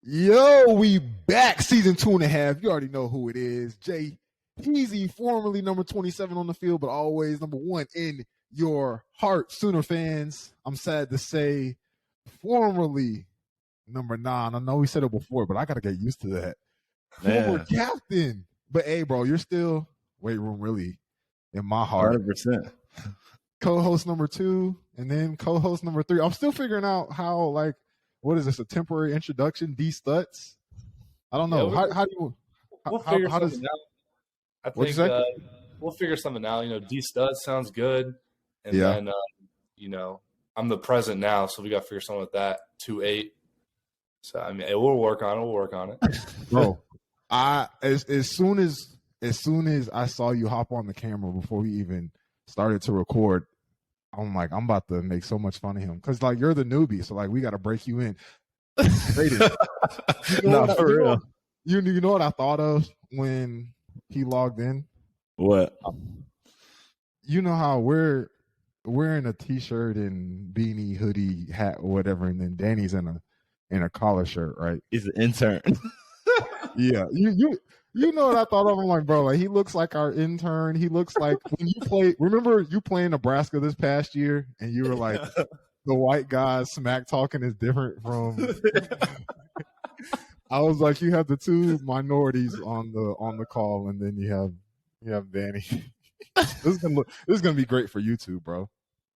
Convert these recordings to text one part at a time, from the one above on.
Yo, we back. Season 2.5. You already know who it is. Jay Peasy, formerly number 27 on the field, but always number 1 in your heart. Sooner fans, I'm sad to say, formerly number 9. I know we said it before, but I got to get used to that. Former captain. But hey, bro, you're still weight room really in my heart. 100%. Co-host number 2, and then co-host number 3. I'm still figuring out how, what is this, a temporary introduction? D Stuts? I don't know. Yeah, how do you? We'll figure something out. I think we'll figure something out. D Stuts sounds good, and then I'm the present now, so we got to figure something with that. 2-8. So I mean, we'll work on it. We'll work on it. Bro, as soon as I saw you hop on the camera before we even started to record, I'm like, I'm about to make so much fun of him because you're the newbie, so we got to break you in. Brayden, for real. You know what I thought of when he logged in? What? You know how we're wearing a t-shirt and beanie, hoodie, hat, or whatever, and then Danny's in a collar shirt, right? He's an intern. Yeah, you know what I thought of? I'm like, bro, he looks like our intern. He looks like when you play. Remember you playing Nebraska this past year, and you were like, the white guy smack talking is different from. I was like, you have the two minorities on the call, and then you have Danny. This is gonna be great for YouTube, bro.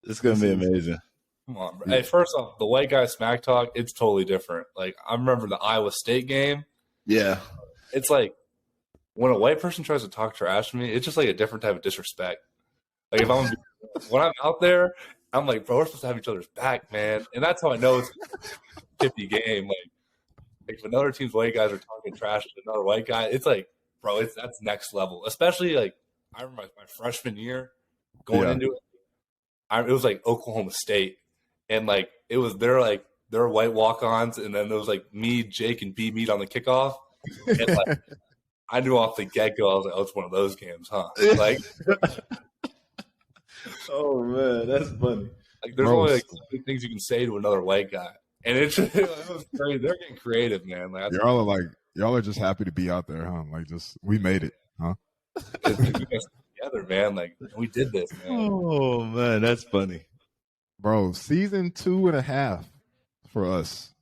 It's gonna be amazing. Come on, bro. Hey, first off, the white guy smack talk, it's totally different. I remember the Iowa State game. Yeah. It's like when a white person tries to talk trash to me, it's just a different type of disrespect. When I'm out there, I'm like, bro, we're supposed to have each other's back, man. And that's how I know it's a 50 game. If another team's white guys are talking trash to another white guy, it's like, bro, that's next level. Especially I remember my freshman year going into it. It was Oklahoma State, and it was their white walk-ons, and then there was me, Jake, and B Meat on the kickoff. And I knew off the get-go, I was like, oh, it's one of those games, huh? Oh man, that's funny. There's only two things you can say to another white guy, and it was crazy. They're getting creative, man. Y'all are just happy to be out there, huh? We made it, huh? Together, man. We did this, man. Oh man, that's funny, bro. Season 2.5 for us.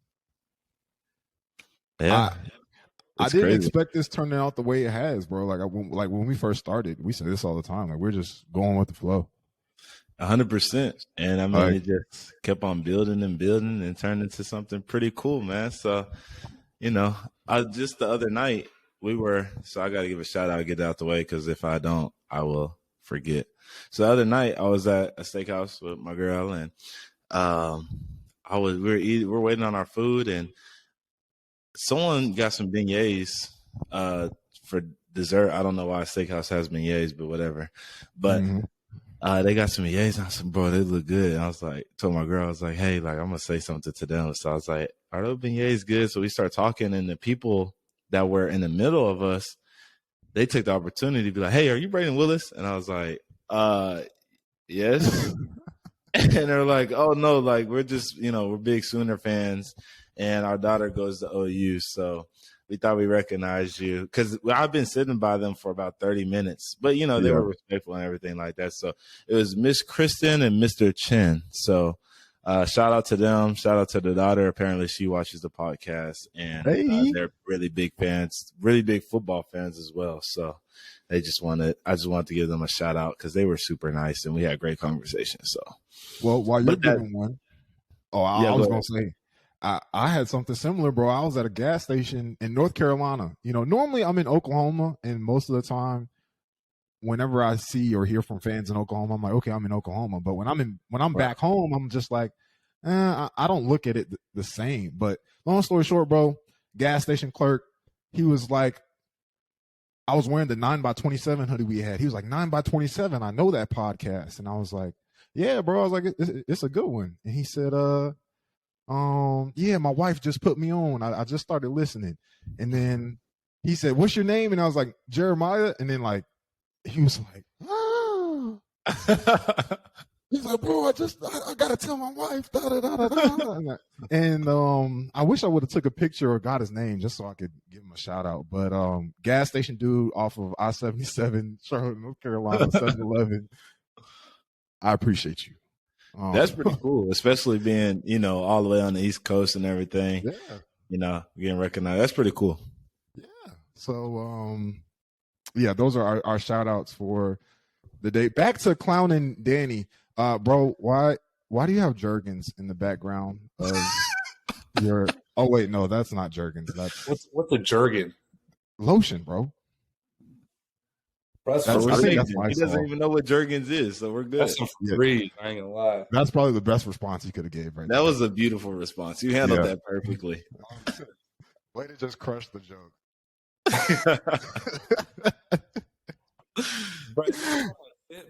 Yeah. I didn't expect this turning out the way it has, bro. When we first started, we said this all the time. We're just going with the flow. 100%. And I mean, it just kept on building and turned into something pretty cool, man. So, just the other night so I got to give a shout out, get it out the way, because if I don't, I will forget. So the other night I was at a steakhouse with my girl, and we're waiting on our food, and someone got some beignets for dessert. I don't know why a steakhouse has beignets, but whatever. But they got some beignets, and I said, bro, they look good. And I was told my girl, I was like, hey, I'm going to say something to them. So I was like, are those beignets good? So we start talking, and the people that were in the middle of us, they took the opportunity to be like, hey, are you Brayden Willis? And I was like, yes. And they're like, oh, no, we're just, we're big Sooner fans, and our daughter goes to OU. So we thought we recognized you, because I've been sitting by them for about 30 minutes. But, they were respectful and everything like that. So it was Miss Kristen and Mr. Chen. So shout out to them. Shout out to the daughter. Apparently she watches the podcast, and they're really big fans, really big football fans as well. So I just wanted to give them a shout out, because they were super nice and we had great conversations. So, well, while you're giving one, I was going to say, I had something similar, bro. I was at a gas station in North Carolina. Normally I'm in Oklahoma, and most of the time, whenever I see or hear from fans in Oklahoma, I'm like, okay, I'm in Oklahoma. But when I'm back home, I'm just like, I don't look at it the same. But long story short, bro, gas station clerk, he was like, I was wearing the 9x27 hoodie we had. He was like, 9x27. I know that podcast. And I was like, yeah, bro. I was like, it's a good one. And he said, yeah, my wife just put me on. I just started listening. And then he said, what's your name? And I was like, Jeremiah. And then he was like, oh. He's like, bro, I gotta tell my wife. Da, da, da, da, da. And I wish I would have took a picture or got his name just so I could give him a shout out. But gas station dude off of I-77, Charlotte, North Carolina, 7-Eleven. I appreciate you. That's pretty cool, especially being, all the way on the East Coast and everything. Yeah. Getting recognized. That's pretty cool. Yeah. So, those are our shout outs for the day. Back to clowning Danny. Bro, why do you have Jergens in the background of your? Oh wait, no, that's not Jergens. That's what's a Jergen? Lotion, bro. He doesn't even know what Jergens is, so we're good. That's some free. I ain't gonna lie. That's probably the best response he could have gave. That was a beautiful response. You handled that perfectly. Way to just crush the joke.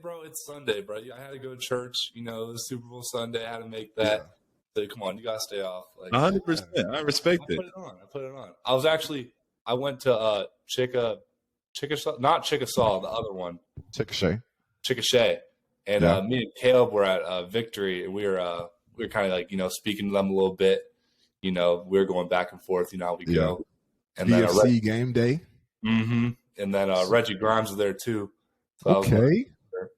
Bro, it's Sunday, bro. I had to go to church. It was Super Bowl Sunday. I had to make that. So come on, you gotta stay off. 100%. I respect it. I put it on. I went to not Chickasaw, the other one. Chickasha. And me and Caleb were at Victory, and we were kind of speaking to them a little bit. We were going back and forth. How we go. And BFC then game day. Mm-hmm. And then Reggie Grimes was there too. So okay.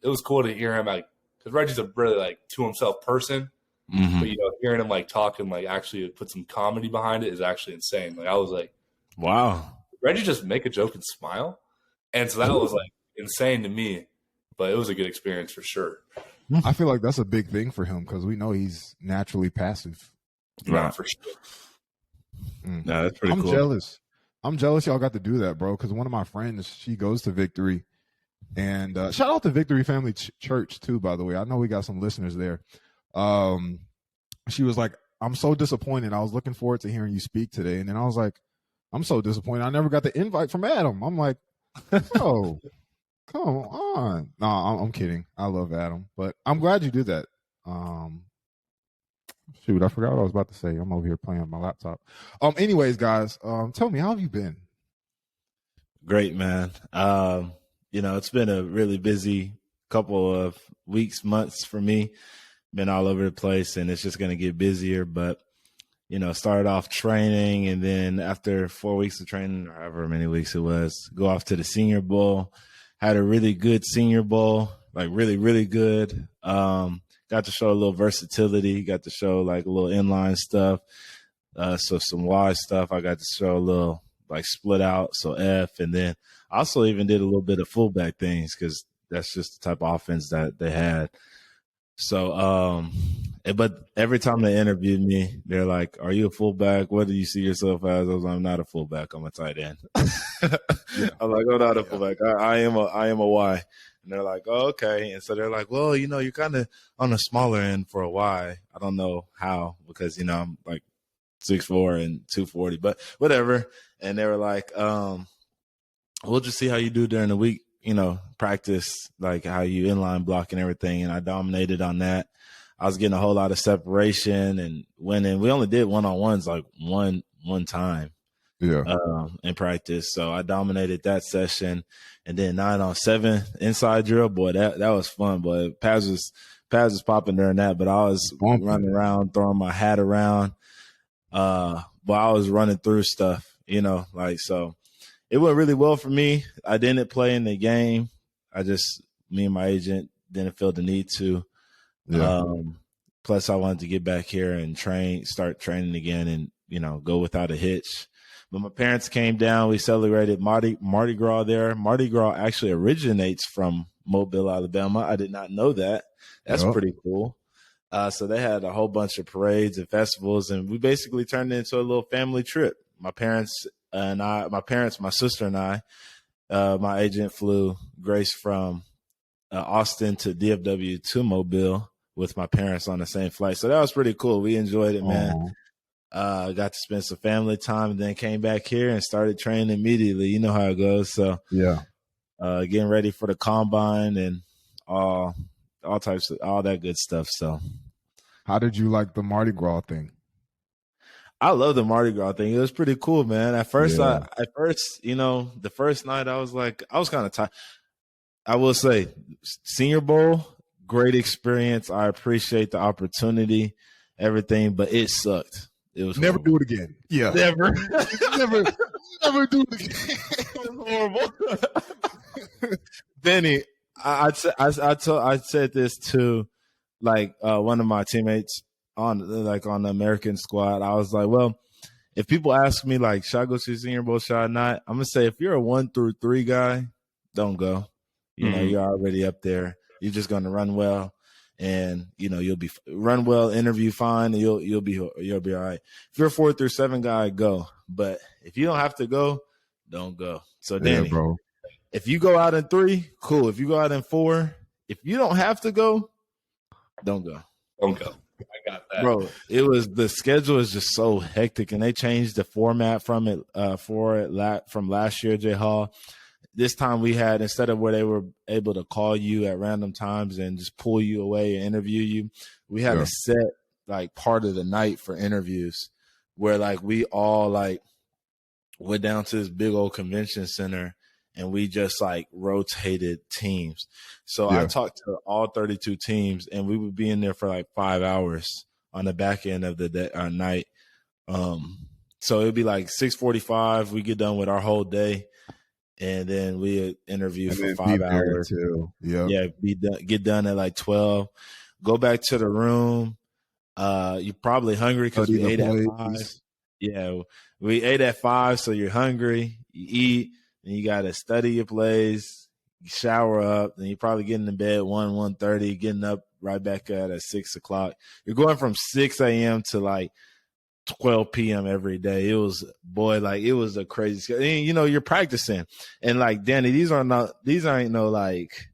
It was cool to hear him because Reggie's a really to himself person. Mm-hmm. But hearing him talk and actually put some comedy behind it is actually insane. I was like, wow, Reggie just make a joke and smile, and so that was insane to me. But it was a good experience for sure. I feel like that's a big thing for him because we know he's naturally passive. Right, for sure. No, that's pretty cool. I'm jealous y'all got to do that, bro. Because one of my friends, she goes to Victory, and shout out to Victory Family Church too. By the way, I know we got some listeners there. She was like, "I'm so disappointed. I was looking forward to hearing you speak today," and then I was like, "I'm so disappointed. I never got the invite from Adam." I'm like, "Oh, come on." No, I'm kidding. I love Adam, but I'm glad you did that. Shoot, I forgot what I was about to say. I'm over here playing on my laptop. Anyways, guys, tell me, how have you been? Great, man. It's been a really busy couple of weeks, months for me. Been all over the place, and it's just going to get busier. But, started off training, and then after 4 weeks of training, or however many weeks it was, go off to the Senior Bowl. Had a really good Senior Bowl, really, really good. Got to show a little versatility. Got to show a little inline stuff. So some wide stuff. I got to show a little split out, so F. And then I also even did a little bit of fullback things because that's just the type of offense that they had. So, but every time they interviewed me, they're like, "Are you a fullback? What do you see yourself as?" I was like, "I'm not a fullback. I'm a tight end." I'm like, "I'm not a fullback. I am a Y." And they're like, "Oh, okay." And so they're like, "Well, you're kind of on the smaller end for a Y. I don't know how because I'm 6'4" and 240, but whatever." And they were like, "We'll just see how you do during the week. Practice how you inline block and everything." And I dominated on that. I was getting a whole lot of separation and winning. We only did one-on-ones one time. In practice. So I dominated that session. And then 9-on-7 inside drill, boy, that was fun. Boy, Paz was popping during that, but I was running around, throwing my hat around. But I was running through stuff, so it went really well for me. I didn't play in the game. Me and my agent didn't feel the need to. Plus I wanted to get back here and start training again and, go without a hitch. But my parents came down. We celebrated Mardi Gras there. Mardi Gras actually originates from Mobile, Alabama. I did not know that. That's pretty cool. So they had a whole bunch of parades and festivals, and we basically turned it into a little family trip. My sister and I, my agent flew Grace from Austin to DFW to Mobile with my parents on the same flight. So that was pretty cool. We enjoyed it, man. Got to spend some family time and then came back here and started training immediately. You know how it goes. So getting ready for the combine and all types of all that good stuff. So how did you like the Mardi Gras thing? I love the Mardi Gras thing. It was pretty cool, man. At first, the first night I was kind of tired. I will say Senior Bowl, great experience. I appreciate the opportunity, everything, but it sucked. It was never horrible. do it again. Yeah, Never, never do it again. It was horrible. Benny, I said this to like one of my teammates on the American squad. I was like, well, if people ask me like, should I go to the Senior Bowl, should I not? I'm gonna say if you're a 1 through 3 guy, don't go. You know, you're already up there. You're just gonna run well, and you know you'll be run well, interview fine, and you'll be all right. If you're a 4 through 7 guy, go. But if you don't have to go, don't go. So Danny, bro. if you go out in 3, cool. If you go out in 4, if you don't have to go, don't go. Don't go. I got that, bro. The schedule is just so hectic, and they changed the format from last year, J Hall. This time we had, instead of where they were able to call you at random times and just pull you away and interview you, we had a set like part of the night for interviews where like we all like went down to this big old convention center and we just like rotated teams. So I talked to all 32 teams, and we would be in there for like 5 hours on the back end of the night. So it'd be like 6:45. We get done with our whole day, and then we interview for 5 hours. Get done at like 12. Go back to the room. You're probably hungry because we ate at 5. Yeah, we ate at 5, so you're hungry. You eat. And you got to study your plays, shower up, and you're probably getting to bed 1:30, getting up right back at 6 o'clock. You're going from 6 a.m. to like 12 p.m. every day. It was a crazy schedule. And, you know, you're practicing. And like, Danny, these ain't no like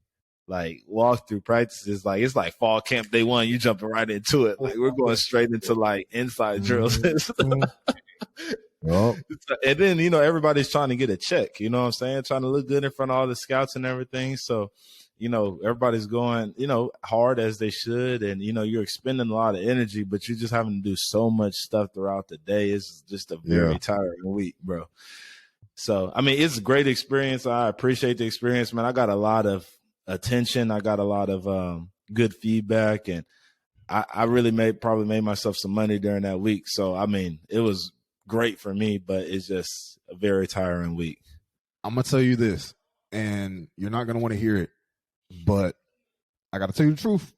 walkthrough practices. Like, it's like fall camp day 1. You jumping right into it. Like, we're going straight into like inside drills. Well, and then, you know, everybody's trying to get a check, you know what I'm saying? Trying to look good in front of all the scouts and everything. So, you know, everybody's going, you know, hard as they should. And, you know, you're expending a lot of energy, but you're just having to do so much stuff throughout the day. It's just a very tiring week, bro. So, I mean, it's a great experience. I appreciate the experience, man. I got a lot of attention. I got a lot of good feedback, and I really probably made myself some money during that week. So, I mean, it was great for me, but it's just a very tiring week. I'm gonna tell you this, and you're not gonna want to hear it, but I gotta tell you the truth.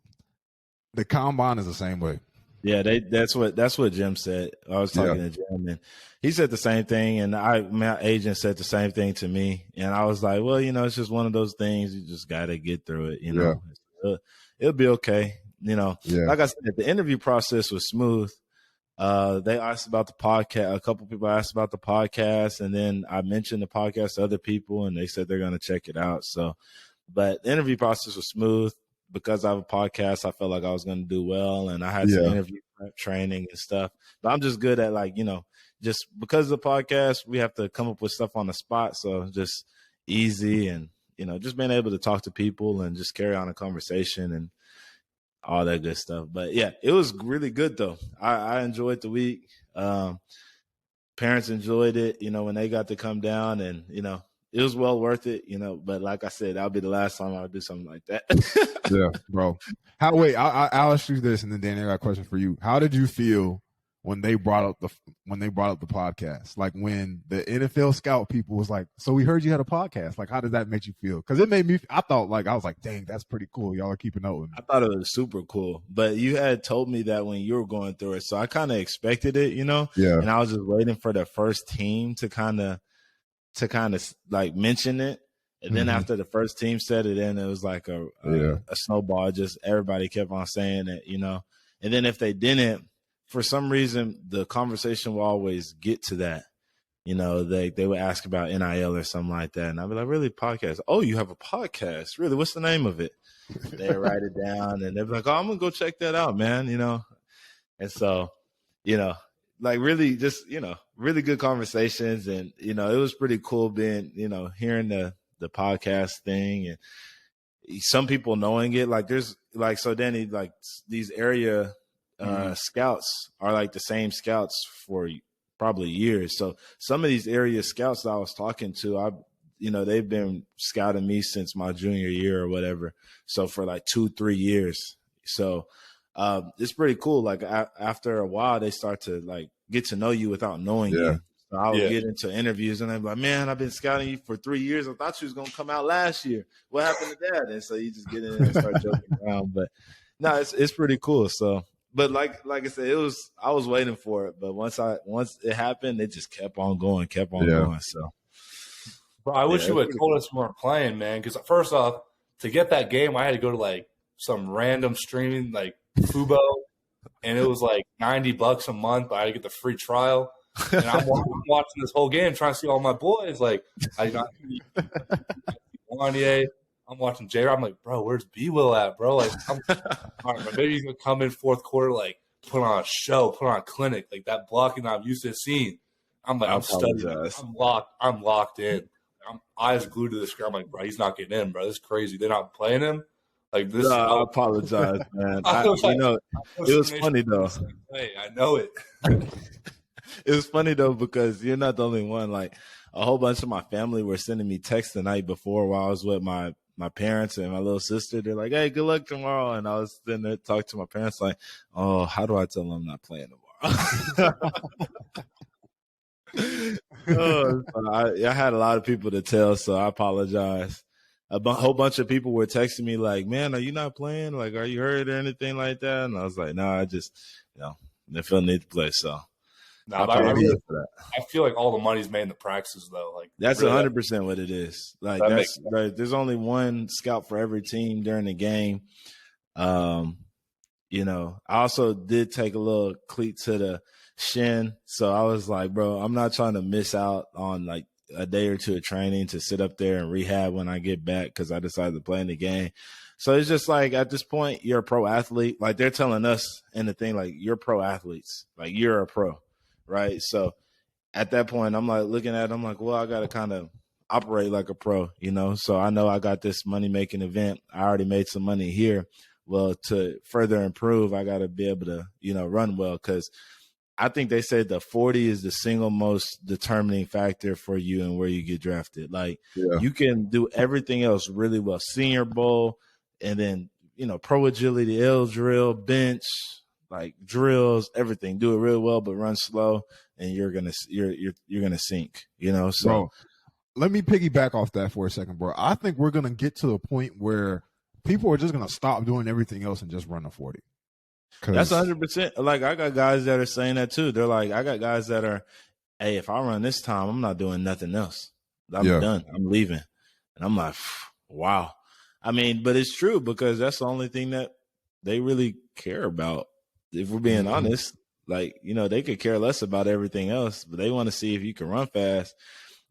The combine is the same way. Yeah, that's what Jim said. I was talking to Jim, and he said the same thing, and my agent said the same thing to me, and I was like, well, you know, it's just one of those things. You just gotta get through it. You know, it'll be okay. You know, like I said, the interview process was smooth. They asked about the podcast. A couple people asked about the podcast, and then I mentioned the podcast to other people, and they said they're going to check it out. So, but the interview process was smooth because I have a podcast. I felt like I was going to do well, and I had some interview prep training and stuff. But I'm just good at, like, you know, just because of the podcast, we have to come up with stuff on the spot. So just easy, and, you know, just being able to talk to people and just carry on a conversation and all that good stuff. But yeah, it was really good though. I enjoyed the week. Parents enjoyed it, you know, when they got to come down, and, you know, it was well worth it, you know, but like I said, that'll be the last time I'll do something like that. Yeah, bro. I'll ask you this, and then Danny, I got a question for you. How did you feel when they brought up the podcast? Like, when the NFL scout people was like, so we heard you had a podcast. Like, how did that make you feel? Because it made me, I was like, dang, that's pretty cool. Y'all are keeping up with me. I thought it was super cool, but you had told me that when you were going through it, so I kind of expected it, you know. Yeah. And I was just waiting for the first team to kind of like mention it. And then after the first team said it, then it was like a snowball. Just everybody kept on saying it, you know. And then if they didn't, for some reason, the conversation will always get to that. You know, they would ask about NIL or something like that. And I'd be like, really, podcast? Oh, you have a podcast? Really? What's the name of it? They write it down, and they'd be like, oh, I'm going to go check that out, man, you know. And so, you know, like, really just, you know, really good conversations. And, you know, it was pretty cool being, you know, hearing the podcast thing, and some people knowing it. Like, there's like, so Danny, like, these area scouts are like the same scouts for probably years. So some of these area scouts that I was talking to, they've been scouting me since my junior year or whatever. So for like 2-3 years. So it's pretty cool. Like after a while, they start to like get to know you without knowing you. So I would get into interviews and they'd be like, man, I've been scouting you for 3 years. I thought you was going to come out last year. What happened to that? And so you just get in and start joking around. But no, it's pretty cool. So, but like I said, I was waiting for it. But once it happened, it just kept on going. So, bro, I wish you would have told us you weren't playing, man. Because first off, to get that game, I had to go to like some random streaming like Fubo, and it was like $90 a month. But I had to get the free trial. And I'm watching this whole game, trying to see all my boys. Like, I got Wanye. I'm watching J. I'm like, bro, where's B Will at, bro? Like, all right, maybe he's gonna come in fourth quarter, like, put on a show, put on a clinic, like that blocking I'm used to seeing. I'm like, I'm studying. I'm locked in. I'm eyes glued to the screen. I'm like, bro, he's not getting in, bro. This is crazy. They're not playing him. Like this. I apologize, man. It was funny though. Hey, I know it. It was funny though because you're not the only one. Like a whole bunch of my family were sending me texts the night before while I was with my parents and my little sister. They're like, "Hey, good luck tomorrow." And I was sitting there talking to my parents like, "Oh, how do I tell them I'm not playing tomorrow?" I had a lot of people to tell, so I apologize. A whole bunch of people were texting me like, "Man, are you not playing? Like, are you hurt or anything like that?" And I was like, "No, I just, they feel need to play." So. No, I feel like all the money's made in the practices, though. Like that's 100% what it is. Like that's right. There's only one scout for every team during the game. I also did take a little cleat to the shin, so I was like, bro, I'm not trying to miss out on like a day or two of training to sit up there and rehab when I get back because I decided to play in the game. So it's just like at this point, you're a pro athlete. Like they're telling us in the thing, like you're pro athletes, like you're a pro. Right. So at that point, I'm like looking at it, I'm like, well, I got to kind of operate like a pro, So I know I got this money making event. I already made some money here. Well, to further improve, I got to be able to, run well because I think they said the 40 is the single most determining factor for you and where you get drafted. Like you can do everything else really well. Senior Bowl and then, pro agility, L drill, bench, like drills, everything. Do it real well, but run slow, and you're gonna sink. So bro, let me piggyback off that for a second, bro. I think we're gonna get to the point where people are just gonna stop doing everything else and just run a 40. That's 100%. Like I got guys that are saying that too. They're like, I got guys that are, hey, if I run this time, I'm not doing nothing else. I'm done. I'm leaving, and I'm like, wow. I mean, but it's true because that's the only thing that they really care about. If we're being honest, like, they could care less about everything else, but they want to see if you can run fast.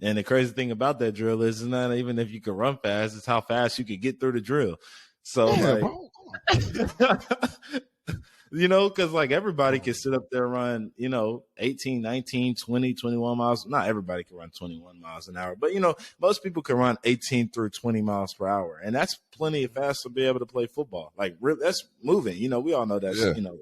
And the crazy thing about that drill is it's not even if you can run fast, it's how fast you could get through the drill. So, because like everybody can sit up there and run, 18, 19, 20, 21 miles. Not everybody can run 21 miles an hour, but, most people can run 18 through 20 miles per hour. And that's plenty fast to be able to play football. Like, that's moving. We all know that,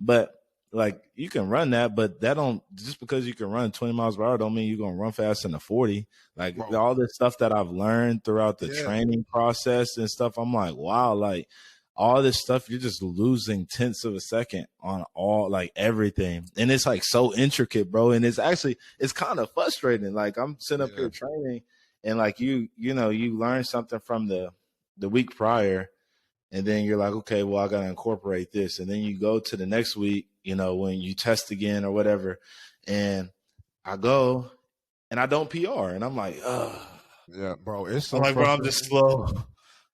But like you can run that, but that don't just because you can run 20 miles per hour don't mean you're gonna run fast in the 40. Like all this stuff that I've learned throughout the training process and stuff, I'm like, wow, like all this stuff, you're just losing tenths of a second on all like everything. And it's like so intricate, bro. And it's kind of frustrating. Like I'm sitting up here training and like you learn something from the week prior. And then you're like, okay, well, I got to incorporate this. And then you go to the next week, when you test again or whatever. And I go and I don't PR. And I'm like, ugh. Yeah, bro. It's so I'm like, bro, I'm just slow.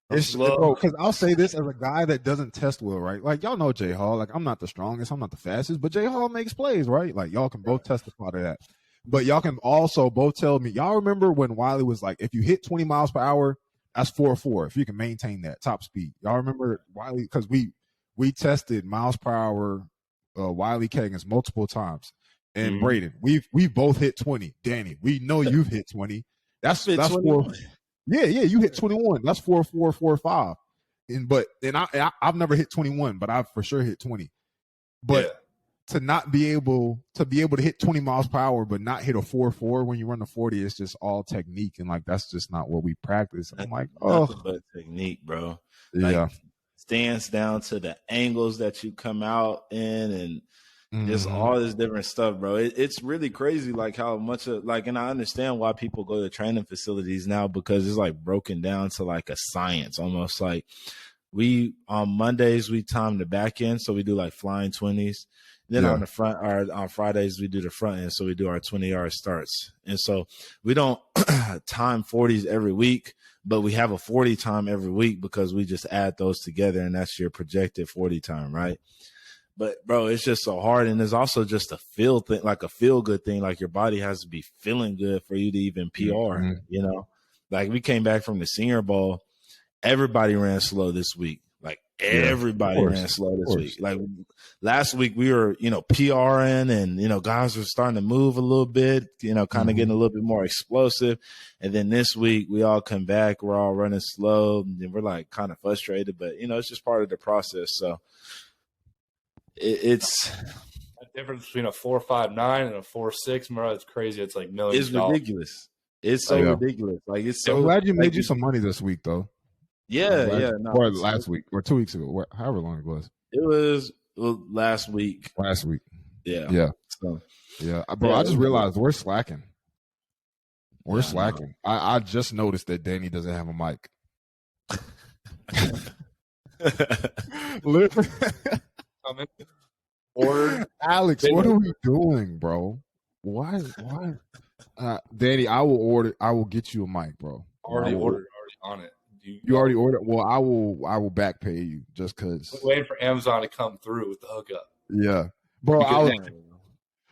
Bro, because I'll say this as a guy that doesn't test well, right? Like, y'all know J Hall. Like, I'm not the strongest. I'm not the fastest. But J Hall makes plays, right? Like, y'all can both testify to that. But y'all can also both tell me, y'all remember when Wiley was like, if you hit 20 miles per hour, that's 4.4 if you can maintain that top speed. Y'all remember Wiley? Because we tested miles per hour Wiley Kagans multiple times. And Brayden, we've both hit 20. Danny, we know you've hit 20. That's 4. Yeah, you hit 21. That's 4.4, 4.5. And I've never hit 21, but I've for sure hit 20. But to not be able to hit 20 miles per hour, but not hit a 4.4 when you run the 40, it's just all technique. And like, that's just not what we practice. I'm like, nothing but technique, bro. Yeah. Like, stands down to the angles that you come out in and just all this different stuff, bro. It's really crazy, like how much of like, and I understand why people go to training facilities now because it's like broken down to like a science, almost like we on Mondays we time the back end, so we do like flying 20s. Then on the front, or on Fridays we do the front end, so we do our 20-yard starts. And so we don't time 40s every week, but we have a 40 time every week because we just add those together, and that's your projected 40 time, right? But bro, it's just so hard, and it's also just a feel thing, like a feel good thing. Like your body has to be feeling good for you to even PR. You know, like we came back from the Senior Bowl, everybody ran slow this week. Like everybody ran slow this week. Like last week we were, PRing and, guys were starting to move a little bit, kind of getting a little bit more explosive. And then this week we all come back, we're all running slow and we're like kind of frustrated, but it's just part of the process. So it's the difference between a 4.59 and a 4.6, bro. It's crazy. It's like millions. It's ridiculous. It's so ridiculous. Like it's so. I'm glad you made you some money this week, though. Or last week, or 2 weeks ago, however long it was. It was last week. Last week. Yeah. So, bro, I just realized we're slacking. We're slacking. I just noticed that Danny doesn't have a mic. Or Alex, what are we doing, bro? Why? Danny, I will get you a mic, bro. Already ordered, already on it. You already ordered? Well, I will back pay you just because. I'm waiting for Amazon to come through with the hookup. Yeah, bro.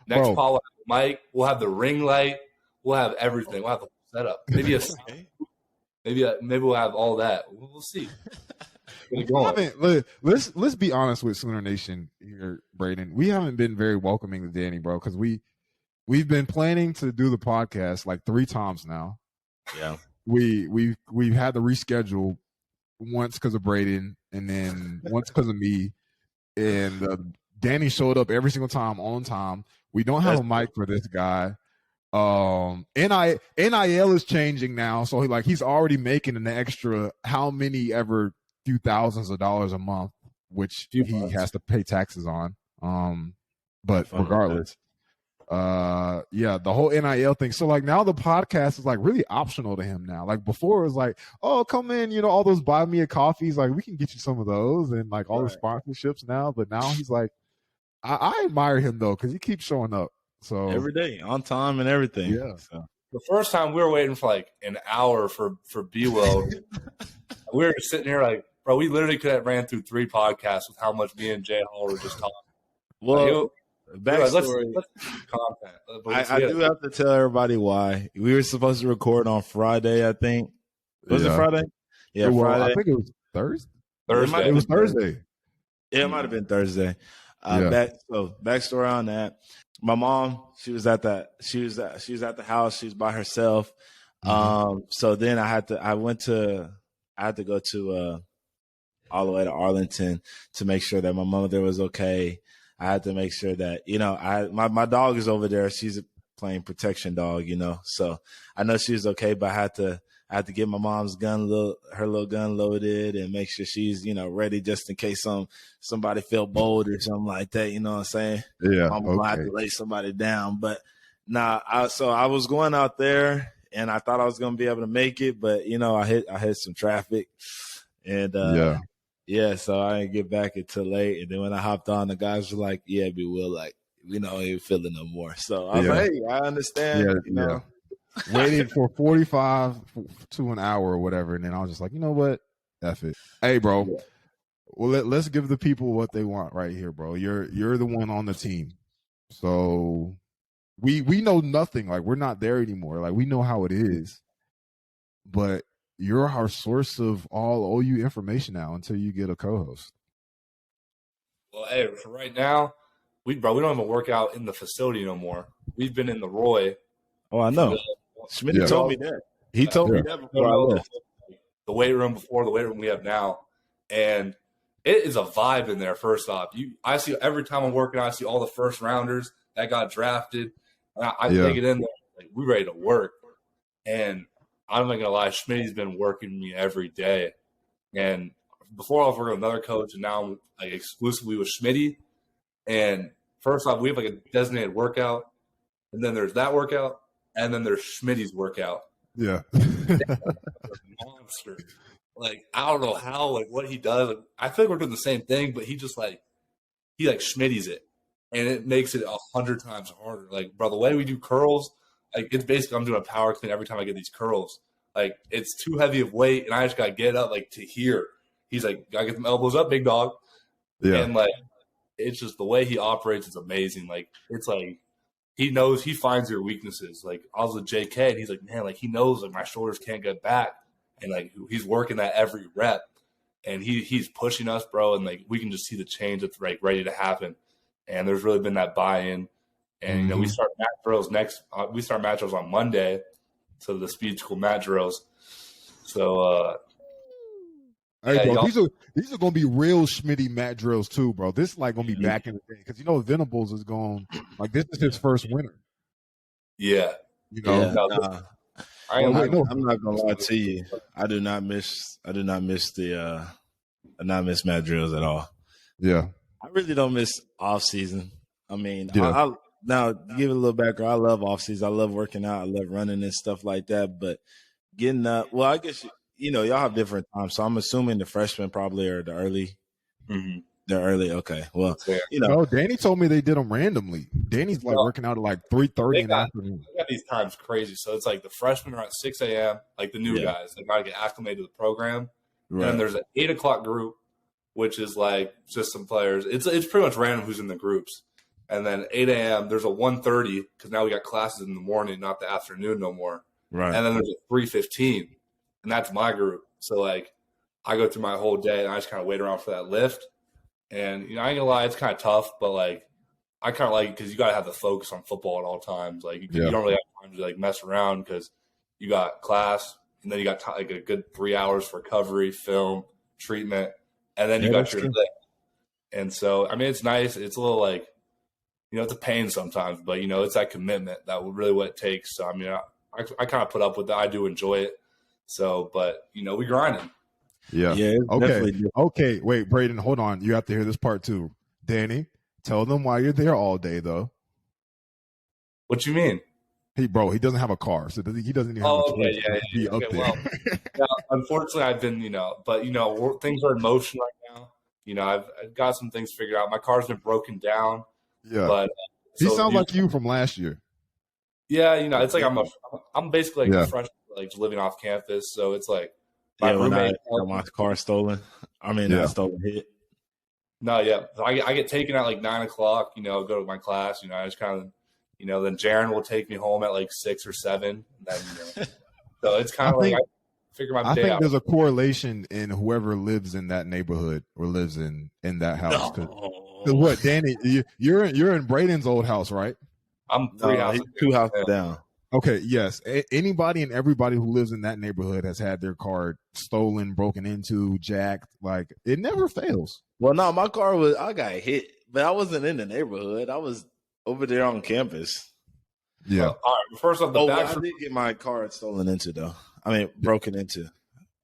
Next Paul will have the mic. We'll have the ring light. We'll have everything. We'll have the setup. Maybe maybe we'll have all that. We'll see. Let's be honest with Sooner Nation here, Brayden. We haven't been very welcoming to Danny, bro, because we've been planning to do the podcast like 3 times now. Yeah. We've had to reschedule once because of Brayden and then once because of me. And Danny showed up every single time on time. We don't have a mic for this guy. NIL is changing now, so he's already making an extra how many ever few thousands of dollars a month, which he has to pay taxes on. But regardless. The whole NIL thing. So now the podcast is really optional to him now. Like before it was like, oh, come in, all those buy me a coffees, we can get you some of those and all the sponsorships now. But now he's like, I admire him though, because he keeps showing up. So every day on time and everything. Yeah. So. The first time we were waiting for an hour for B-Well. We were just sitting here bro, we literally could have ran through 3 podcasts with how much me and Jay Hall were just talking. Well, backstory. Let's content. I do have to tell everybody why. We were supposed to record on Friday, I think. Was it Friday? Yeah, Friday. I think it was Thursday. Thursday. It was Thursday. Yeah, it might have been Thursday. Backstory on that. My mom, she was at the house. She was by herself. So then I had to go to all the way to Arlington to make sure that my mother was okay. I had to make sure that, my dog is over there. She's playing protection dog, so I know she was okay, but I had to get my mom's her little gun loaded and make sure she's, ready just in case somebody felt bold or something like that. You know what I'm saying? Yeah. I'm going to have to lay somebody down. But so I was going out there and I thought I was going to be able to make it, but I hit some traffic and, so I didn't get back until late. And then when I hopped on, the guys were like, yeah, we will, we don't even feel it no more. So I was like, hey, I understand, Waited for 45 to an hour or whatever. And then I was just like, you know what? F it. Hey, bro. Yeah. Well, let's give the people what they want right here, bro. You're the one on the team. So we know nothing. We're not there anymore. We know how it is. But you're our source of all OU information now until you get a co-host. Well, hey, for right now, we don't even work out in the facility no more. We've been in the Roy. Oh, I know. Schmidt told me that. He told me that before I left. The weight room before the weight room we have now. And it is a vibe in there. First off, I see every time I'm working, I see all the first rounders that got drafted. And I take it in there, like, we ready to work. And I'm not gonna lie, Schmitty's been working me every day. And before I was working with another coach, and now I'm like exclusively with Schmitty. And first off, we have like a designated workout, and then there's that workout, and then there's Schmitty's workout. Yeah. Monster. Like, I don't know how, like, what he does. Like, I feel like we're doing the same thing, but he just like Schmitty's it, and it makes it 100 times harder. Like, bro, the way we do curls, like, it's basically I'm doing a power clean every time I get these curls. Like, it's too heavy of weight, and I just gotta get up like to here. He's like, gotta get them elbows up, big dog. Yeah. And like, it's just the way he operates is amazing. Like, it's like he knows, he finds your weaknesses. Like, I was with JK, and he's like, man, like, he knows like my shoulders can't get back, and like he's working that every rep, and he's pushing us, bro, and like we can just see the change that's like ready to happen. And there's really been that buy-in. And you know, we start mat drills we start mat drills on Monday, so the speed school mat drills. So hey, bro, these are gonna be real Schmitty mat drills too, bro. This is like gonna be back in the day, because you know Venables is going, like, this is his first winter. Yeah, you know. Yeah, I'm not gonna lie to you. I do not miss mat drills at all. Yeah, I really don't miss off season. I mean, I now give it a little background. I love off season. I love working out. I love running and stuff like that. But getting up, well, I guess you know y'all have different times. So I'm assuming the freshmen probably are the early. Mm-hmm. They're early. Okay. Well, you know. No, Danny told me they did them randomly. Danny's like working out at like 3:30 in the afternoon. They got these times crazy. So it's like the freshmen are at 6 a.m., like the new guys. They got to get acclimated to the program. Right. And then there's an 8 o'clock group, which is like just some players. It's pretty much random who's in the groups. And then 8 a.m., there's a 1:30, because now we got classes in the morning, not the afternoon no more. Right. And then there's a 3:15, and that's my group. So, like, I go through my whole day, and I just kind of wait around for that lift. And, you know, I ain't gonna lie, it's kind of tough, but, like, I kind of like it because you got to have the focus on football at all times. Like, you don't really have time to, like, mess around, because you got class, and then you got, like, a good 3 hours for recovery, film, treatment, and then you got your lift. And so, I mean, it's nice. It's a little, like, you know, it's a pain sometimes, but, you know, it's that commitment that really what it takes. So, I mean, I kind of put up with that. I do enjoy it. So, but, you know, we grinding. Yeah. Okay. Wait, Brayden, hold on. You have to hear this part too. Danny, tell them why you're there all day, though. What you mean? He doesn't have a car, so he doesn't even have a choice to be up there. Well, unfortunately, I've been, you know, but, you know, things are in motion right now. You know, I've got some things figured out. My car's been broken down. Yeah. But he sounds like you from last year. Yeah, you know, it's like I'm basically like a freshman, like living off campus, so it's like my roommate got my car stolen. I mean, not stolen, hit. No, yeah, I get taken at like 9 o'clock. You know, go to my class. You know, I just kind of, you know, then Jaron will take me home at like 6 or 7. And then, you know, so it's kind of like I figure my day out. I think there's a correlation in whoever lives in that neighborhood or lives in that house. Cause what, Danny? You're in Brayden's old house, right? I'm 3 houses, 2 houses down. Okay, yes. Anybody and everybody who lives in that neighborhood has had their car stolen, broken into, jacked. Like, it never fails. Well, no, my car I got hit, but I wasn't in the neighborhood. I was over there on campus. Yeah. All right. First off, I did get my car stolen into, though. I mean, broken into.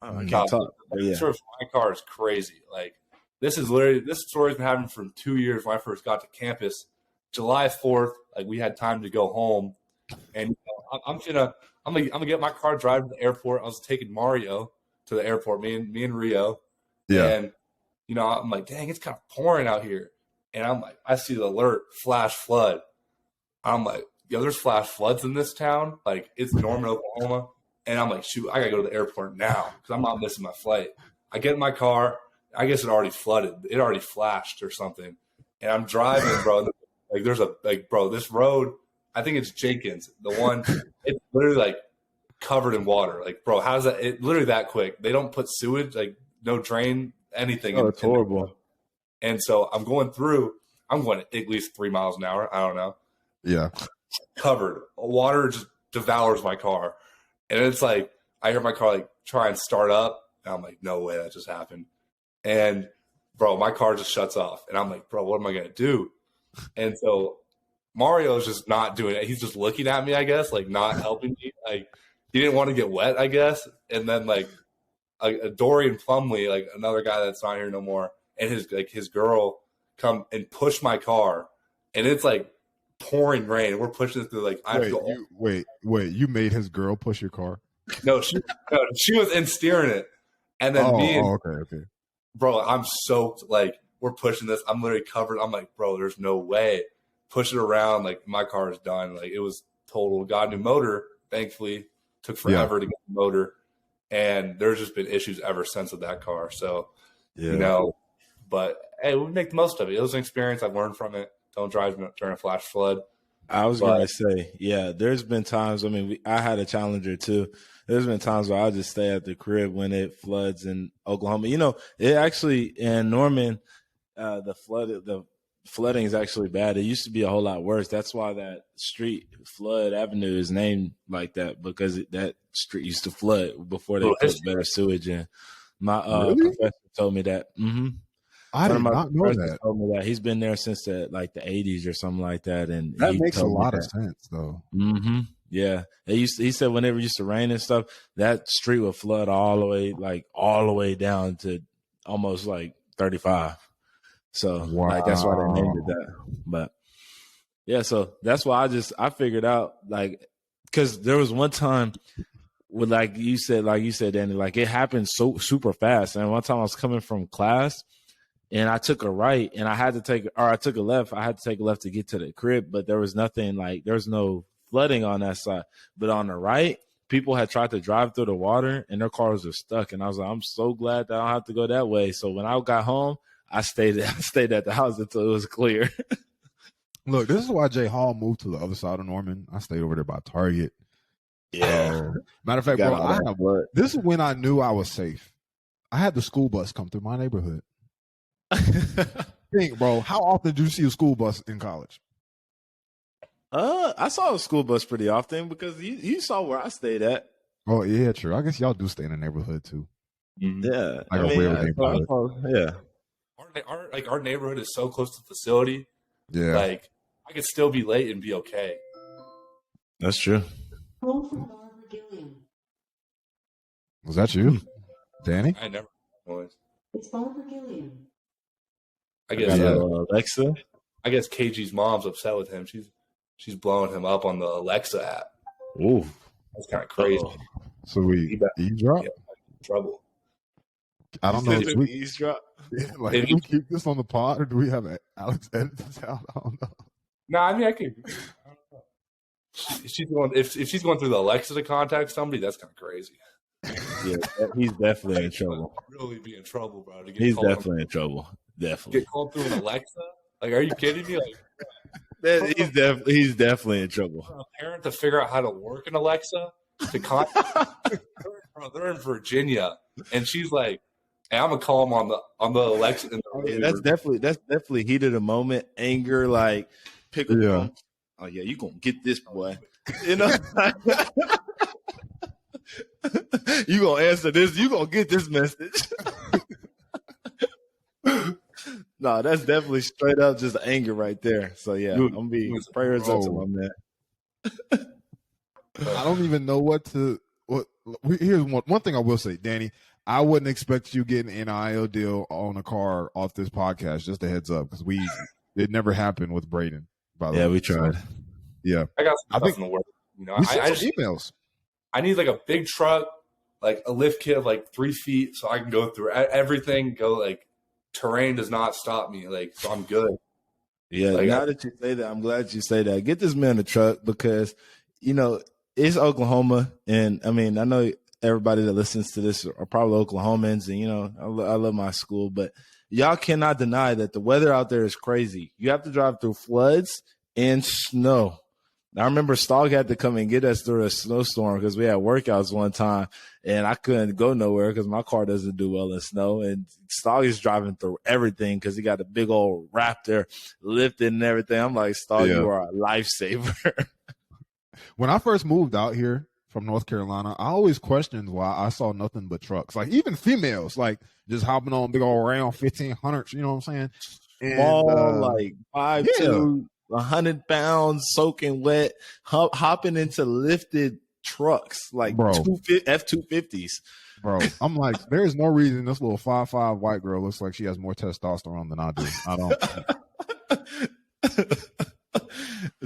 I can't talk. Yeah. My car is crazy. Like, this story's been happening for 2 years when I first got to campus. July 4th, like, we had time to go home, and you know, I'm gonna get my car, drive to the airport. I was taking Mario to the airport, me and Rio. Yeah. And you know, I'm like, dang, it's kind of pouring out here, and I'm like, I see the alert, flash flood. I'm like, yo, there's flash floods in this town. Like, it's Norman, Oklahoma, and I'm like, shoot, I gotta go to the airport now because I'm not missing my flight. I get in my car. I guess it already flooded. It already flashed or something. And I'm driving, bro. Like, there's bro, this road, I think it's Jenkins. The one, it's literally, like, covered in water. Like, bro, how's that? It literally that quick. They don't put sewage, like, no drain, anything. Oh, it's horrible. And so I'm going at least 3 miles an hour. I don't know. Yeah. Covered. Water just devours my car. And it's like, I hear my car, like, try and start up. And I'm like, no way that just happened. And bro, my car just shuts off. And I'm like, bro, what am I going to do? And so Mario's just not doing it. He's just looking at me, I guess, like not helping me. Like he didn't want to get wet, I guess. And then like a Dorian Plumley, like another guy that's not here no more, and his girl come and push my car, and it's like pouring rain. We're pushing it through like wait, you made his girl push your car? No, she was in steering it, and then okay. Bro, I'm soaked. Like we're pushing this. I'm literally covered. I'm like, bro, there's no way. Push it around. Like my car is done. Like it was total. Got a new motor. Thankfully, took forever to get the motor, and there's just been issues ever since with that car. So, but hey, we make the most of it. It was an experience. I've learned from it. Don't drive during a flash flood. I was going to say, there's been times, I had a Challenger too. There's been times where I'll just stay at the crib when it floods in Oklahoma. It actually, in Norman, the flooding is actually bad. It used to be a whole lot worse. That's why that street, Flood Avenue, is named like that, because that street used to flood before they put better sewage in. My professor told me that. Mm-hmm. I did not know that. Told me that. He's been there since the 80s or something like that, and that makes a lot of sense, though. Mm-hmm. Yeah, he said whenever it used to rain and stuff, that street would flood all the way down to almost like 35. So that's why they named it that. But yeah, so that's why I figured out, like, because there was one time with like you said, Danny, like it happened so super fast. And one time I was coming from class, and I took a right, and I took a left. I had to take a left to get to the crib, but there was nothing, like there was no flooding on that side. But on the right, people had tried to drive through the water, and their cars were stuck. And I was like, I'm so glad that I don't have to go that way. So when I got home, I stayed at the house until it was clear. Look, this is why Jay Hall moved to the other side of Norman. I stayed over there by Target. Yeah. Matter of fact, bro, this is when I knew I was safe. I had the school bus come through my neighborhood. Think, bro, how often do you see a school bus in college? I saw a school bus pretty often, because you saw where I stayed at. Oh yeah, true. I guess y'all do stay in the neighborhood too. Yeah, Our neighborhood is so close to the facility. Yeah, like I could still be late and be okay. That's true. Was that you, Danny? I never was. It's Barbara Gilliam. I guess Alexa. I guess KG's mom's upset with him. She's blowing him up on the Alexa app. Ooh, that's kind of crazy. So we eavesdrop? Yeah, trouble. I don't know. If we eavesdrop. Like, do we keep this on the pod, or do we have Alex edit this out? I don't know. No, I mean I could. If she's going through the Alexa to contact somebody, that's kind of crazy. Yeah, he's definitely in trouble. Really be in trouble, bro. He's definitely in trouble. Definitely get called through an Alexa. Like, are you kidding me? Like, he's definitely in trouble. For a parent to figure out how to work an Alexa to contact. They're in Virginia, and she's like, "Hey, I'm gonna call him on the Alexa." That's definitely heat of the moment, anger, like pick up. Yeah. Oh yeah, you gonna get this, boy. You know. You gonna answer this? You gonna get this message? No, that's definitely straight up just anger right there. So yeah, I'm gonna be prayers up to my man. I don't even know what. Here's one thing I will say, Danny. I wouldn't expect you getting an NIL deal on a car off this podcast. Just a heads up, because it never happened with Brayden. By the way, we tried. Yeah, I got some stuff in the work. I just emails. I need like a big truck, like a lift kit of like 3 feet, so I can go through everything. Go like terrain does not stop me, like so I'm good. Yeah, now that you say that, I'm glad you say that. Get this man a truck, because it's Oklahoma, and I mean I know everybody that listens to this are probably Oklahomans, and I love my school, but y'all cannot deny that the weather out there is crazy. You have to drive through floods and snow. I remember Stog had to come and get us through a snowstorm, because we had workouts one time, and I couldn't go nowhere because my car doesn't do well in snow. And Stog is driving through everything because he got a big old Raptor lifted and everything. I'm like, Stog, you are a lifesaver. When I first moved out here from North Carolina, I always questioned why I saw nothing but trucks. Like even females, like just hopping on big old round 1500s. You know what I'm saying? Small, like 5'2", yeah. 100 pounds, soaking wet, hopping into lifted trucks like F-250s. Bro, I'm like, there's no reason this little 5'5" white girl looks like she has more testosterone than I do. I don't.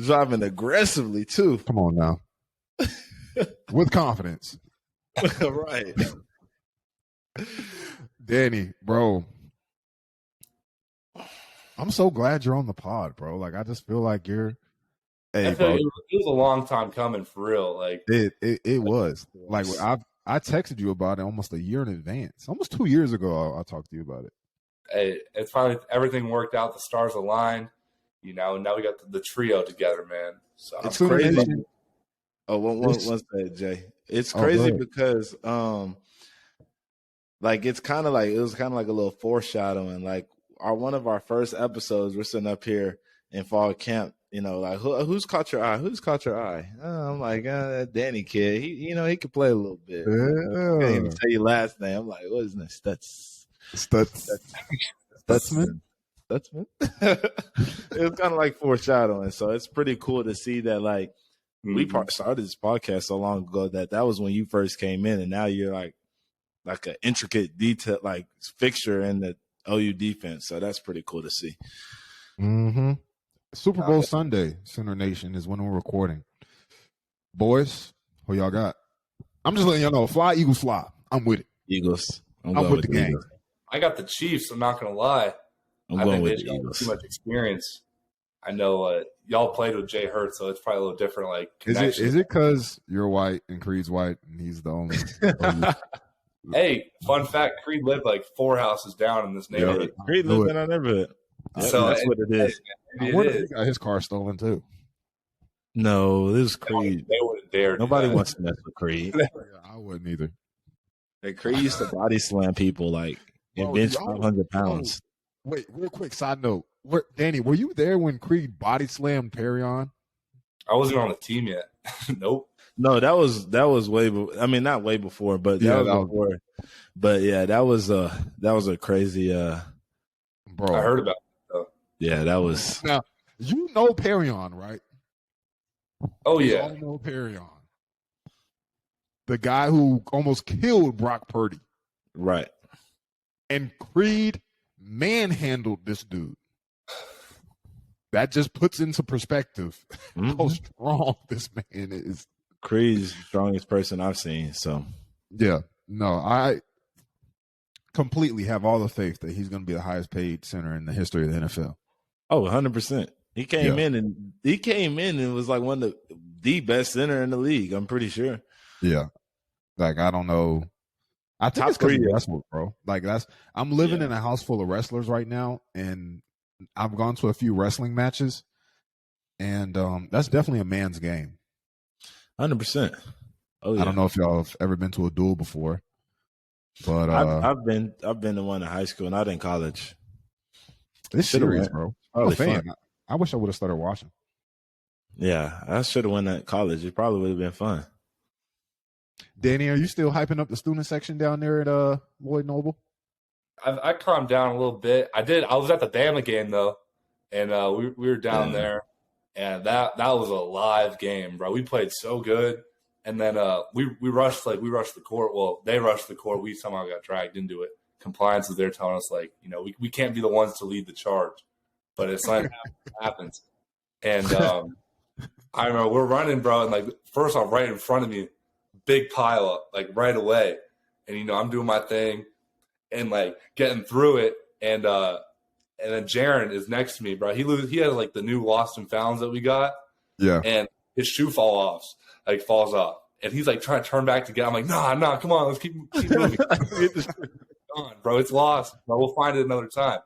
Driving aggressively too. Come on now. With confidence. Right. Danny, bro. I'm so glad you're on the pod, bro. Like I just feel like you're Hey, bro. It was a long time coming for real. Like it was. Like I texted you about it almost a year in advance. Almost 2 years ago, I talked to you about it. Hey, it's finally everything worked out. The stars aligned. You know, and now we got the trio together, man. So it's crazy. One second, Jay. It's crazy because like it was kind of like a little foreshadowing. Like one of our first episodes, we're sitting up here in fall camp. You know, like who's caught your eye? Who's caught your eye? I'm like, that Danny kid. He can play a little bit. Yeah. I can't even tell you last name. I'm like, what is this? Stutsman. It was kind of like foreshadowing. So it's pretty cool to see that. Like we started this podcast so long ago that was when you first came in, and now you're like an intricate detail, like fixture in the OU defense. So that's pretty cool to see. Mm-hmm. Super Bowl Sunday, Sooner Nation, is when we're recording. Boys, who y'all got? I'm just letting y'all know. Fly, Eagles, fly. I'm with it. Eagles. I'm with the game. Eagles. I got the Chiefs. I'm not going to lie. I think they just got too much experience. I know y'all played with Jay Hurts, so it's probably a little different. Like, is it because you're white and Creed's white and he's the only? Hey, fun fact: Creed lived like 4 houses down in this neighborhood. Yeah, Creed lived in our neighborhood. So that's what it is. I wonder if he got his car stolen too. No, this is Creed. They wouldn't dare. Nobody wants to mess with Creed. I wouldn't either. Hey, Creed used to body slam people like and bench 500 pounds. Wait, real quick side note. Danny, were you there when Creed body slammed Perry on? I wasn't on the team yet. Nope. No, that was way. I mean, not way before, but that was before. But yeah, that was a crazy. Bro, I heard about it though. Yeah, that was. Now you know Perry on, right? Oh yeah, you know Perry on. The guy who almost killed Brock Purdy. Right. And Creed manhandled this dude. That just puts into perspective how strong this man is. Creed's the strongest person I've seen. So, yeah, no, I completely have all the faith that he's going to be the highest paid center in the history of the NFL. Oh, 100%. He came in and was like one of the best center in the league. I'm pretty sure. Yeah. Like, I don't know. I think it's because he wrestled, bro. Like I'm living in a house full of wrestlers right now, and I've gone to a few wrestling matches, and that's definitely a man's game. 100%. Oh, yeah. I don't know if y'all have ever been to a duel before, but I've been to one in high school, not in college. It's serious, bro. I'm a fan. I wish I would have started watching. Yeah, I should have won at college. It probably would have been fun. Danny, are you still hyping up the student section down there at Lloyd Noble? I calmed down a little bit. I did. I was at the Bama game though, and we were down there, and that was a live game, bro. We played so good, and then we rushed the court. Well, they rushed the court. We somehow got dragged into it. Compliance is there telling us we can't be the ones to lead the charge, but it's like happens. And I remember we're running, bro, and first off, right in front of me, big pile up right away, and I'm doing my thing. And getting through it, and then Jaron is next to me, bro. He has the new Lost and Founds that we got, and his shoe falls off, and he's trying to turn back to get. I'm like, nah, come on, let's keep moving. On, bro, it's lost, bro. We'll find it another time.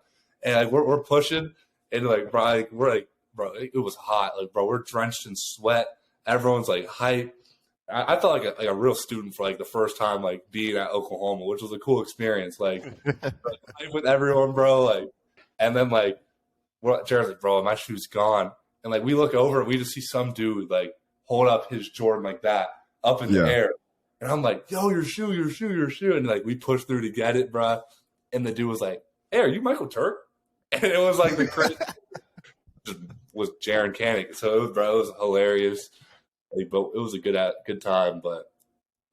And we're pushing, and bro, it was hot, bro. We're drenched in sweat. Everyone's hype. I felt like a real student for the first time being at Oklahoma, which was a cool experience. With everyone, bro. And then Jared's like, bro, my shoe's gone. And we look over and we just see some dude hold up his Jordan like that up in the air. And I'm like, yo, your shoe. And like we pushed through to get it, bro. And the dude was like, hey, are you Michael Turk? And it was like the crazy was Jaron Canick. So it was hilarious. But it was a good time. But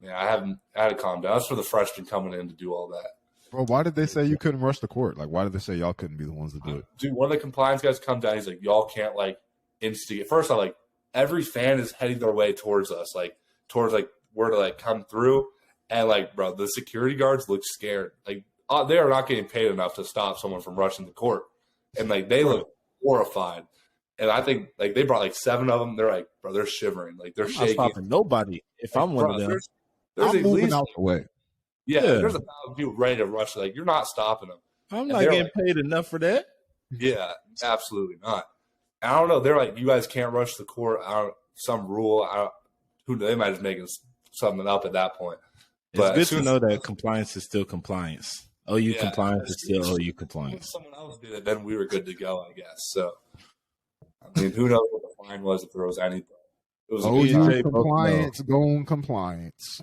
yeah, I had to calm down. That's for the freshmen coming in to do all that. Bro, why did they say you couldn't rush the court? Like, why did they say y'all couldn't be the ones to do it? Dude, one of the compliance guys comes down. He's like, y'all can't like instigate. First, I'm like, every fan is heading their way towards us, like towards like where to like come through. And like, bro, the security guards look scared. Like, they are not getting paid enough to stop someone from rushing the court. And like, they look horrified. And I think like they brought like 7 of them. They're like, bro, they're shivering. Like they're shaking. I'm not stopping nobody if I'm one of them. There's I'm moving out the way. Yeah, there's 1,000 people ready to rush. Like, you're not stopping them. I'm not getting paid enough for that. Yeah, absolutely not. And I don't know. They're like, you guys can't rush the court. Some rule. They might just making something up at that point. But it's good to know that compliance is still compliance. OU compliance is still OU compliance. If someone else did it, then we were good to go, I guess. So, I mean, who knows what the fine was if there was anything. It was OU compliance, going compliance.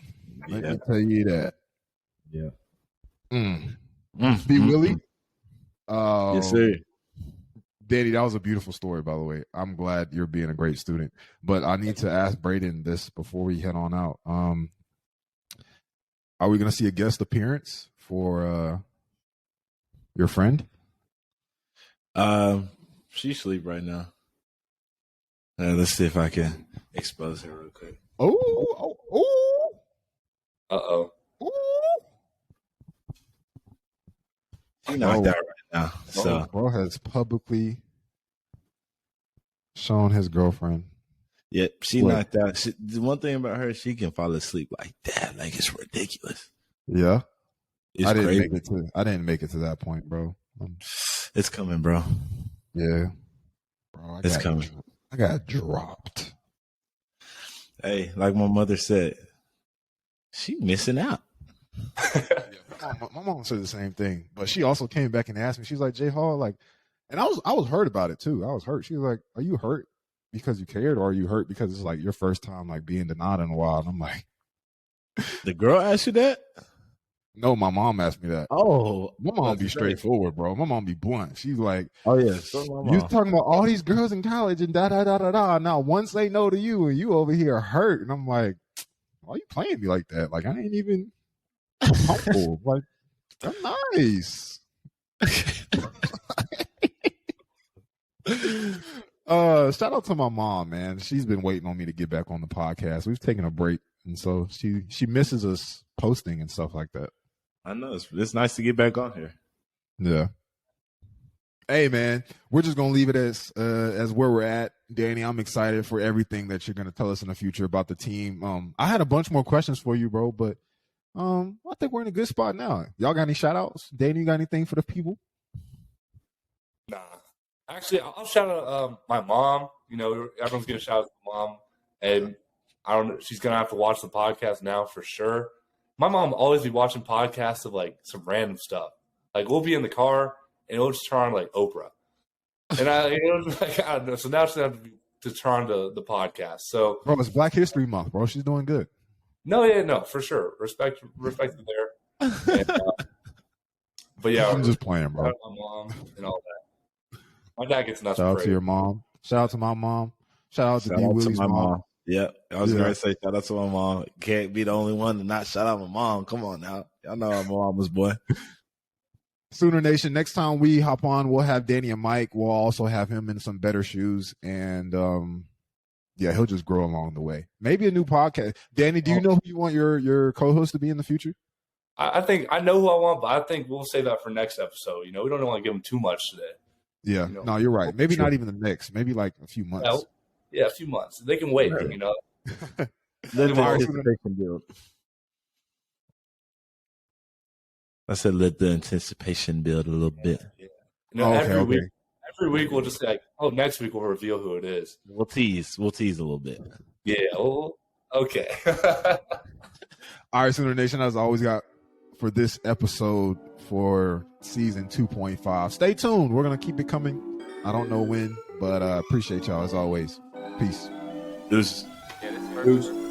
Let me tell you that. Yeah. Be Willie. Yes, sir. Danny, that was a beautiful story, by the way. I'm glad you're being a great student. But I need to ask Brayden this before we head on out. Are we going to see a guest appearance for your friend? She sleep right now. Let's see if I can expose her real quick. Oh. Uh-oh. She's knocked out right now. So bro has publicly shown his girlfriend. Yeah, she knocked out. The one thing about her, she can fall asleep like that. Like, it's ridiculous. Yeah. It's crazy. I didn't make it to that point, bro. It's coming, bro. Yeah. Bro, it's coming. I got dropped. Hey, like my mother said, she missing out. My mom said the same thing, but she also came back and asked me. She's like, J Hall, like, and I was hurt about it too. I was hurt. She was like, are you hurt because you cared, or are you hurt because it's like your first time like being denied in a while? And I'm like, the girl asked you that? No, my mom asked me that. Oh, my mom be straightforward, bro. My mom be blunt. She's like, oh yeah, you talking about all these girls in college and da da da da da. Now once they know to you and you over here hurt, and I'm like, why are you playing me like that? Like I ain't even humble. Like they're nice. Shout out to my mom, man. She's been waiting on me to get back on the podcast. We've taken a break, and so she misses us posting and stuff like that. I know it's nice to get back on here. Yeah. Hey, man, we're just gonna leave it as where we're at, Danny. I'm excited for everything that you're gonna tell us in the future about the team. I had a bunch more questions for you, bro, but I think we're in a good spot now. Y'all got any shout outs? Danny, you got anything for the people? Nah. Actually, I'll shout out my mom. You know, everyone's gonna shout out to mom, and I don't know. She's gonna have to watch the podcast now for sure. My mom will always be watching podcasts of like some random stuff. Like we'll be in the car and it'll just turn on like Oprah, and I don't know. So now she's gonna have to turn on the podcast. So, bro, it's Black History Month, bro. She's doing good. No, for sure. Respect there. And, but yeah, I'm just playing, bro. Shout out my mom and all that. My dad gets nuts. Shout out to your mom. Shout out to my mom. Shout out to D. Willie's mom. Yeah, I was going to say shout out to my mom. Can't be the only one to not shout out my mom. Come on now. Y'all know I'm a mama's boy. Sooner Nation, next time we hop on, we'll have Danny and Mike. We'll also have him in some better shoes. And, yeah, he'll just grow along the way. Maybe a new podcast. Danny, do you know who you want your co-host to be in the future? I think I know who I want, but I think we'll save that for next episode. You know, we don't want to give him too much today. Yeah, no, you're right. Maybe not even the next. Maybe like a few months. Yeah, a few months. They can wait, you know. Let the anticipation build. I said let the anticipation build a little bit. Yeah. You know, every week we'll just say like, oh, next week we'll reveal who it is. We'll tease a little bit. Yeah, well, okay. All right, Sooner Nation, as I always got for this episode for season 2.5. Stay tuned. We're going to keep it coming. I don't know when, but appreciate y'all as always. Peace. Deuces. Deuces.